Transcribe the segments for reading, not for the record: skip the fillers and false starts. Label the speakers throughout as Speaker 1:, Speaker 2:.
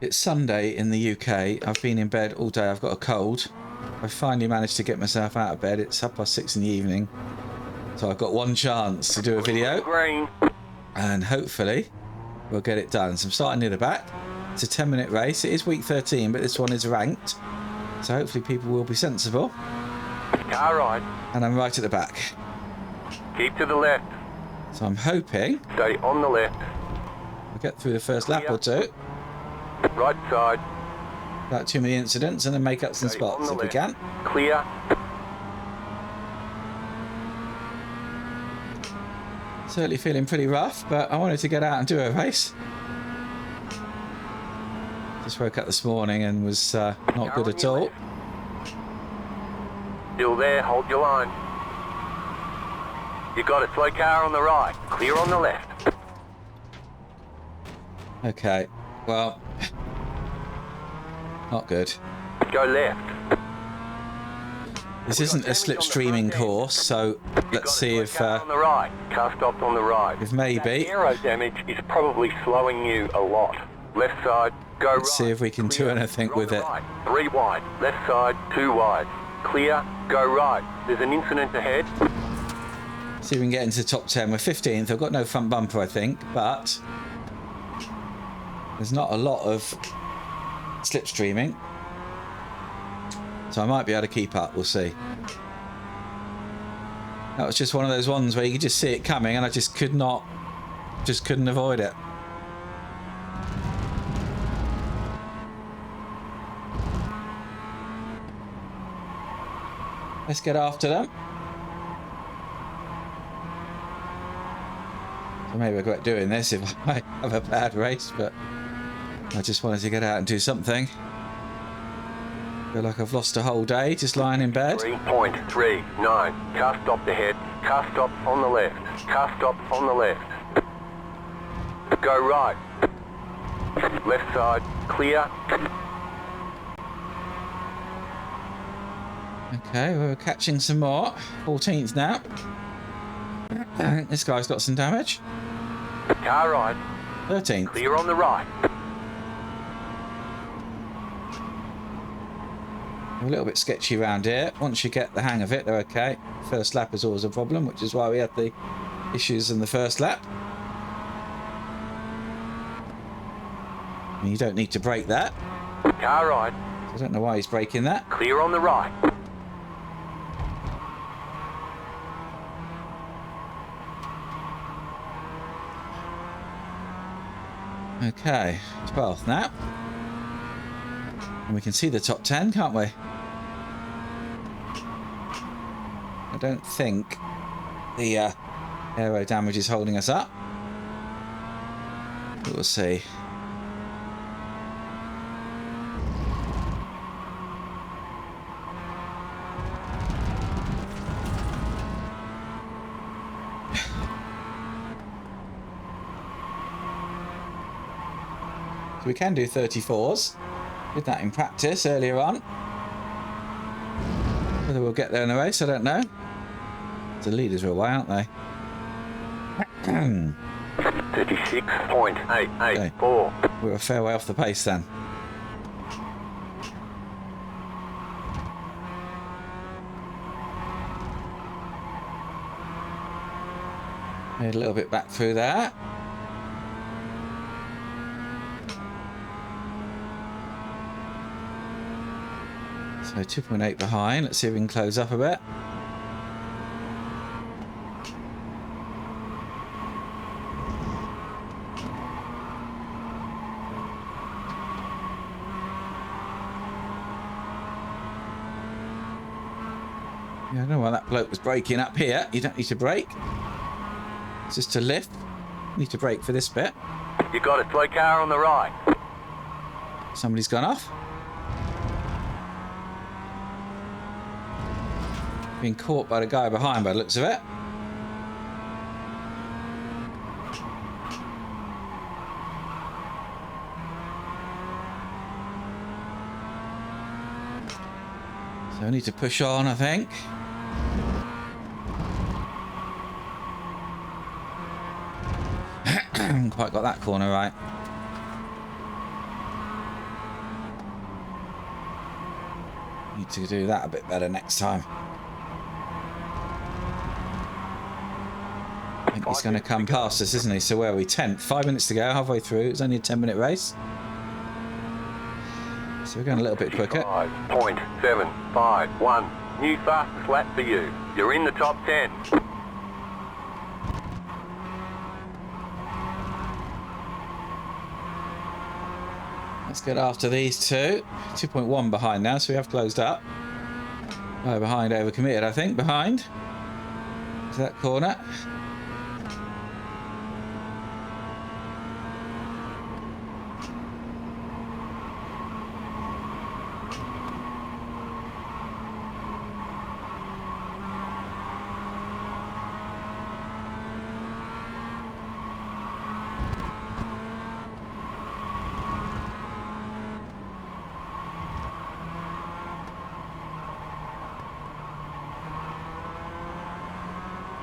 Speaker 1: It's Sunday in the UK. I've been in bed all day. I've got a cold. I finally managed to get myself out of bed. It's 6:30 in the evening. So I've got one chance to do a video.
Speaker 2: Green.
Speaker 1: And hopefully we'll get it done. So I'm starting near the back. It's a 10-minute race. It is week 13, but this one is ranked. So hopefully people will be sensible.
Speaker 2: Car right.
Speaker 1: And I'm right at the back.
Speaker 2: Keep to the left.
Speaker 1: So I'm hoping
Speaker 2: Stay on the left.
Speaker 1: we'll get through the first lap or two
Speaker 2: Right side.
Speaker 1: without too many incidents and then make up some
Speaker 2: Stay on
Speaker 1: spots
Speaker 2: the
Speaker 1: if we
Speaker 2: left.
Speaker 1: can.
Speaker 2: Clear.
Speaker 1: Certainly feeling pretty rough, but I wanted to get out and do a race. Just woke up this morning and was not good at all.
Speaker 2: Still there, hold your line. You got a slow car on the right. Clear on the left.
Speaker 1: Okay, well, not good.
Speaker 2: Go left.
Speaker 1: This isn't a slipstreaming course, so let's see if
Speaker 2: on the right. Car stopped on the right.
Speaker 1: maybe.
Speaker 2: That aero damage is probably slowing you a lot. Left side, go
Speaker 1: Let's
Speaker 2: right.
Speaker 1: see if we can do
Speaker 2: Clear.
Speaker 1: anything
Speaker 2: You're on
Speaker 1: with
Speaker 2: the
Speaker 1: it.
Speaker 2: Right. 3 wide. Left side, 2 wide. Clear, go right. There's an incident ahead.
Speaker 1: See if we can get into the top 10. We're 15th. I've got no front bumper, I think, but there's not a lot of slipstreaming. So I might be able to keep up. We'll see. That was just one of those ones where you could just see it coming and I just couldn't avoid it. Let's get after them. So maybe I regret doing this if I have a bad race, but I just wanted to get out and do something. Feel like I've lost a whole day just lying in bed.
Speaker 2: 3.39. Car stopped ahead. Car stopped on the left. Car stopped on the left. Go right. Left side, clear.
Speaker 1: Okay, we're catching some more. 14th now. This guy's got some damage.
Speaker 2: Car right,
Speaker 1: 13th.
Speaker 2: clear on the right.
Speaker 1: A little bit sketchy around here. Once you get the hang of it, they're okay. First lap is always a problem, which is why we had the issues in the first lap. And you don't need to brake that.
Speaker 2: Car right,
Speaker 1: I don't know why he's braking that.
Speaker 2: clear on the right.
Speaker 1: Okay, 12th now. And we can see the top 10, can't we? I don't think the aero damage is holding us up. But we'll see. So we can do 34s. Did that in practice earlier on. Whether we'll get there in the race, I don't know. The leaders are away, aren't they?
Speaker 2: 36.884.
Speaker 1: We're a fair way off the pace then. Made a little bit back through there. So 2.8 behind. Let's see if we can close up a bit. Yeah, I don't know why that bloke was braking up here. You don't need to brake. It's just to lift. You need to brake for this bit.
Speaker 2: You got a slow car on the right.
Speaker 1: Somebody's gone off. Being caught by the guy behind by the looks of it. So I need to push on, I think. Haven't quite got that corner right. Need to do that a bit better next time. I think he's going to come past us, isn't he? So where are we? 10th. 5 minutes to go, halfway through. It's only a 10-minute race. So we're going a little bit quicker.
Speaker 2: 5.751. New fastest lap for you. You're in the top 10.
Speaker 1: Let's get after these two. 2.1 behind now, so we have closed up. Oh, behind, overcommitted, I think. Behind. To that corner.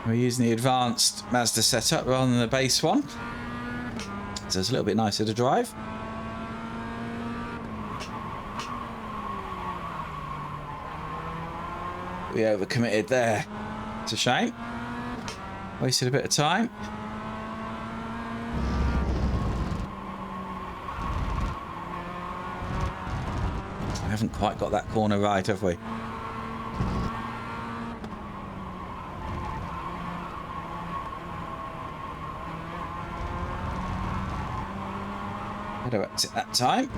Speaker 1: We're using the advanced Mazda setup rather than the base one, so it's a little bit nicer to drive. We overcommitted there. It's a shame. Wasted a bit of time. We haven't quite got that corner right, have we? Better exit that time.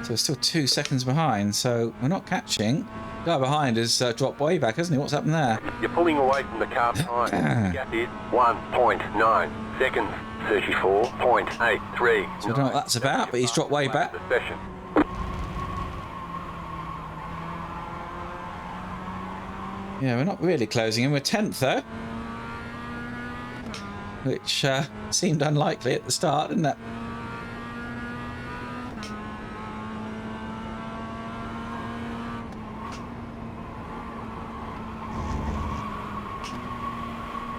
Speaker 1: So we're still 2 seconds behind, so we're not catching. The guy behind has dropped way back, hasn't he? What's happened there?
Speaker 2: You're pulling away from the car behind. The gap is 1.9 seconds. 34.83.
Speaker 1: So I don't know what that's about, but he's dropped way back. Yeah, we're not really closing in. We're 10th though, which seemed unlikely at the start, didn't it?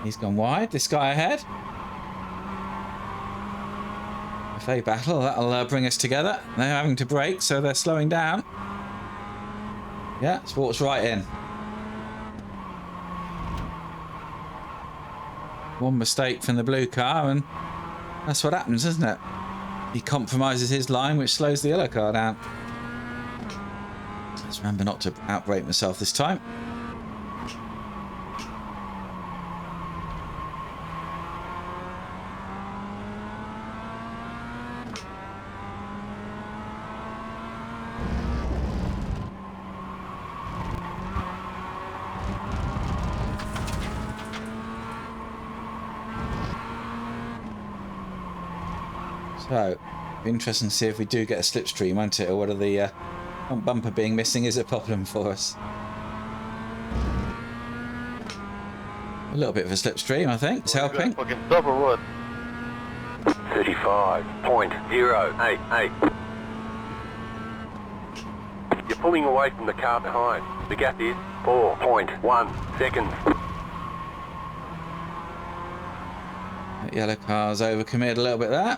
Speaker 1: He's gone wide. This guy ahead. If they battle, that'll bring us together. They're having to brake, so they're slowing down. Yeah, sports right in. One mistake from the blue car, and that's what happens, isn't it? He compromises his line, which slows the yellow car down. Let's remember not to outbrake myself this time. So, interesting to see if we do get a slipstream, won't it? Or whether the front bumper being missing is a problem for us. A little bit of a slipstream, I think. It's helping.
Speaker 2: 35.088. You're pulling away from the car behind. The gap is 4.1 seconds.
Speaker 1: That yellow car's overcommitted a little bit there.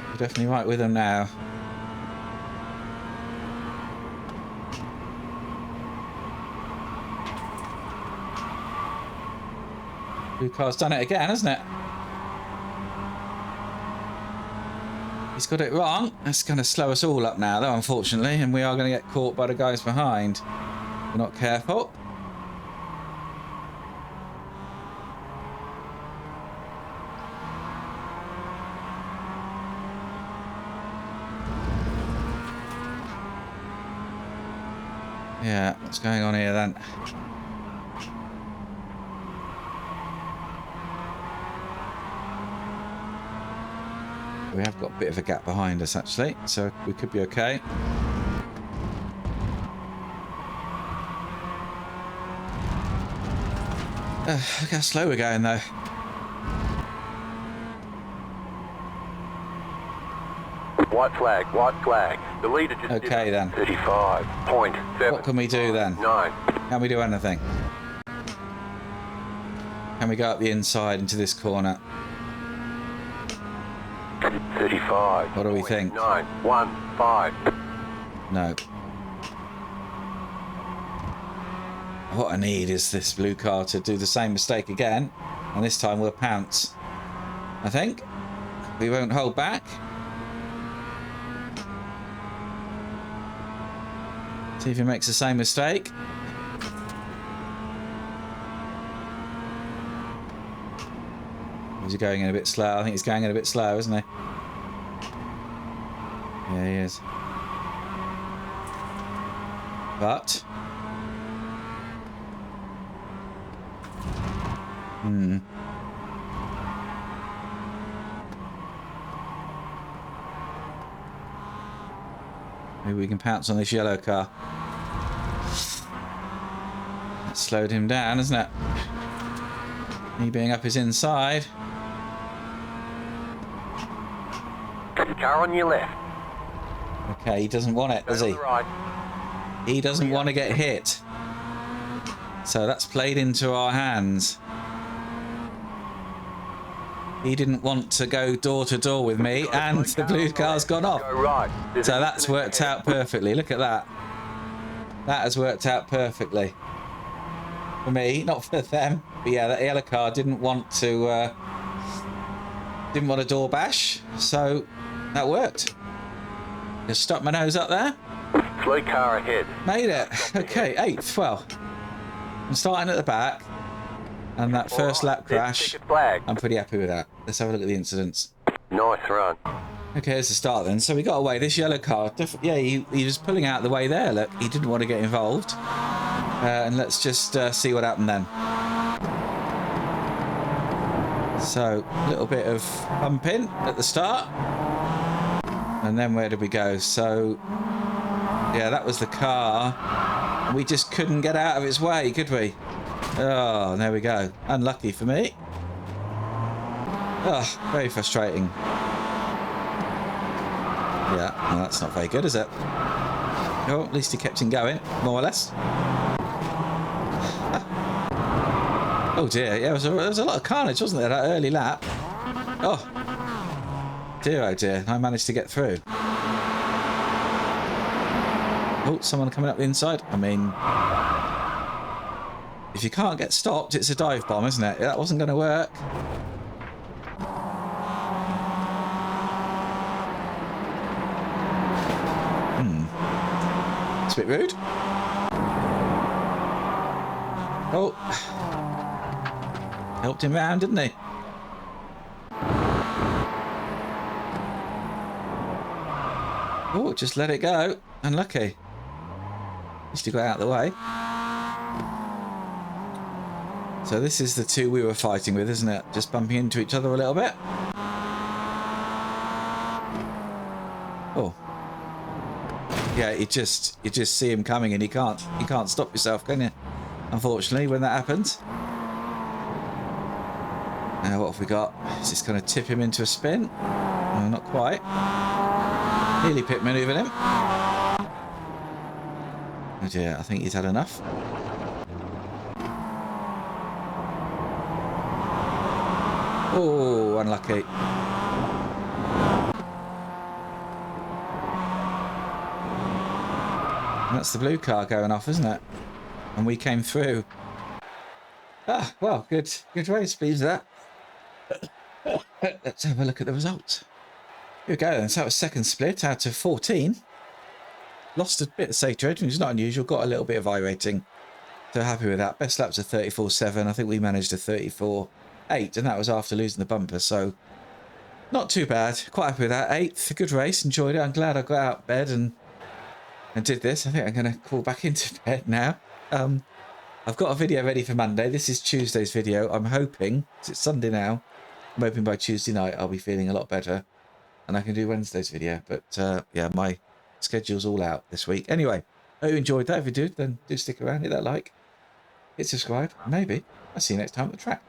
Speaker 1: We're definitely right with them now. Blue car's done it again, hasn't it? He's got it wrong. That's going to slow us all up now, though, unfortunately, and we are going to get caught by the guys behind. We're not careful. Yeah, what's going on here then? We have got a bit of a gap behind us actually, so we could be okay. Look how slow we're going though.
Speaker 2: White flag, white flag. The leader just
Speaker 1: okay then.
Speaker 2: 35.7.
Speaker 1: What can we do then?
Speaker 2: 9.
Speaker 1: Can we do anything? Can we go up the inside into this corner?
Speaker 2: 35.
Speaker 1: What do we think?
Speaker 2: 915.
Speaker 1: No. What I need is this blue car to do the same mistake again, and this time we'll pounce. I think. We won't hold back. See if he makes the same mistake. Is he going in a bit slow? I think he's going in a bit slow, isn't he? Yeah, he is. But... maybe we can pounce on this yellow car. That slowed him down, isn't it? He being up his inside.
Speaker 2: Car on your left.
Speaker 1: Okay, he doesn't want it, does he?
Speaker 2: Right.
Speaker 1: He doesn't want to get hit. So that's played into our hands. He didn't want to go door to door with me, and the blue car's gone off.
Speaker 2: Go right.
Speaker 1: So that's worked out perfectly. Look at that. That has worked out perfectly. For me, not for them. But yeah, that yellow car didn't want to door bash, so that worked. Just stuck my nose up there.
Speaker 2: Slow car ahead.
Speaker 1: Made it. Okay, 8th. Well, I'm starting at the back, and that first lap crash, I'm pretty happy with that. Let's have a look at the incidents.
Speaker 2: Nice run.
Speaker 1: Okay, here's the start then. So we got away. This yellow car, yeah, he was pulling out the way there. Look, he didn't want to get involved. And let's just see what happened then. So, a little bit of bumping at the start. And then where did we go? So, yeah, that was the car. We just couldn't get out of its way, could we? Oh, there we go. Unlucky for me. Oh, very frustrating. Yeah, well, that's not very good, is it? Oh, at least he kept him going, more or less. Oh dear, yeah, there was a lot of carnage, wasn't there, that early lap? Oh dear, I managed to get through. Oh, someone coming up the inside. I mean, if you can't get stopped, it's a dive bomb, isn't it? That wasn't going to work. It's a bit rude. Oh. Helped him round, didn't he? Oh, just let it go. Unlucky. At least he got out of the way. So this is the two we were fighting with, isn't it? Just bumping into each other a little bit. Oh. Yeah, you just see him coming and you can't stop yourself, can you? Unfortunately, when that happens. Now what have we got? Is this going to tip him into a spin? No, not quite. Nearly pit manoeuvred him. Oh dear, I think he's had enough. Oh, unlucky. And that's the blue car going off, isn't it? And we came through. Ah, well, good race, please, that. Let's have a look at the results. Here we go then. So that was second split out of 14. Lost a bit of safety rating, which is not unusual. Got a little bit of I rating. So happy with that. Best laps are 34.7. I think we managed a 34.8, and that was after losing the bumper. So not too bad. Quite happy with that. 8th, good race. Enjoyed it. I'm glad I got out of bed and did this. I think I'm going to crawl back into bed now. I've got a video ready for Monday. This is Tuesday's video. I'm hoping, it's Sunday now, I'm hoping by Tuesday night I'll be feeling a lot better and I can do Wednesday's video. But yeah, my schedule's all out this week. Anyway, hope you enjoyed that. If you did, then do stick around, hit that like, hit subscribe, maybe. I'll see you next time at the track.